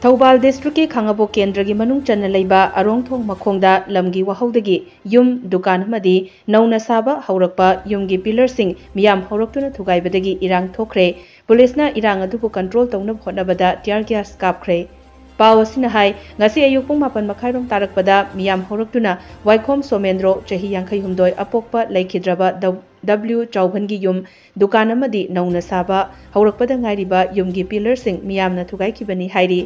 Thoubal district की खांगाबो केंद्र की मनुंग चन्ना लैबा अरोंगथोंग मखोंगदा लमगी वहाउदगी युम दुकान मदी नौना साबा हौरकपा युमगी पिलरसिंग मियाम हौरक्तुना थुगाइबदगी इरांग थोखरे पुलिसना इरांग अदुबु कंट्रोल तौनब होटनबदा टियर गैस कापखरे पाव असिना हाय ngasi ayuk pung 8:30 tarakpada miyam hauruktuna waikholm somendro chahi 52 apokpa laikhidraba w chaubangi yum dukan amadi nauna saba haurakpada ngairiba yumgi pillar sing miyamna thugaikibani hairi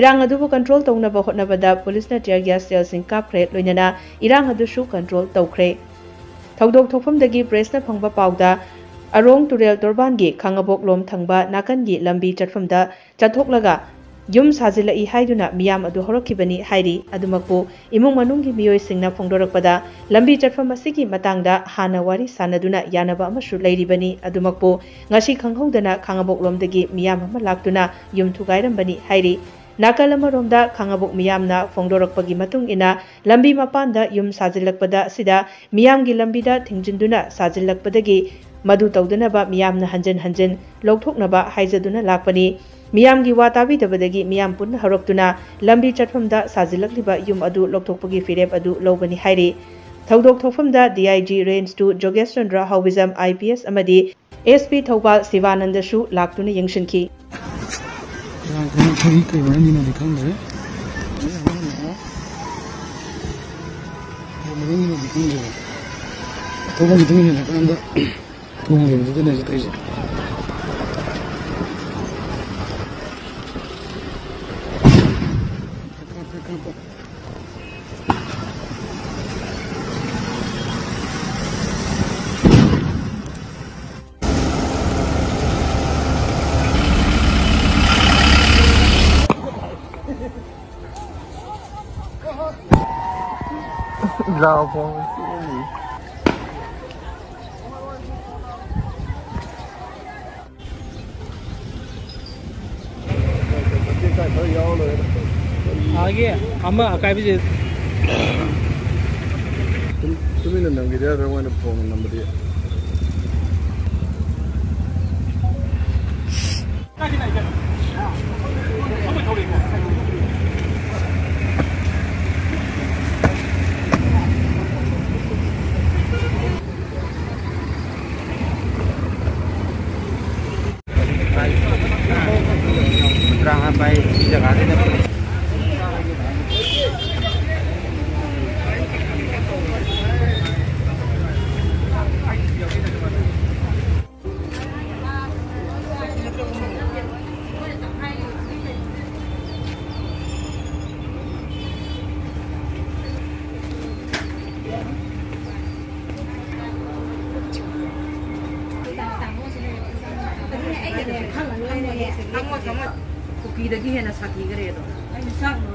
irang adubu control taunaba hotnabada police na tear gas cell sing kapkhre loinana irang adushu control tawkhre thaudok thokfamdagi press na phangba pawda arong turel torbangi khangabok lom thangba nakangi lambi chatfamda chathoklaga yum sajilai haiduna miyam adu horokibani hairi adumakpu imung manunggi miyoi singna phongdorakpada lambi chatfam asigi matangda hana wari sanaduna yanaba amashu leiribani adumakpu ngasi khanghodana khangabok lomdagi miyam ama laktuna yum thugairam hairi nakalama romda khangabok miyamna phongdorakpagi matung ina lambi mapanda yum sajilakpada sida miyamgi lambida thingjinduna sajilakpadagi madu tawdanaba miyamna hanjan lokthoknaba haijaduna lakpani मियामगी वा ताबीदबदगी मियाम पुन हरक्तुना लंबी चटफमदा साजिलकलिबा yum अदु लोकथोकपगी फिरेप अदु लौबनी हाइरे थौदोक थोफमदा DIG range 2 जोगेश चंद्र हाउबिजम IPS अमदी SP Thoubal Shivanand शु लाक्तुना यंगशनखी Lao phong आगे हम acai भी तुम्हें नंगे दिया रवाना फोन नंबर दिया terang apa di Jakarta Kupidagi hena sakhi gare do ai sak no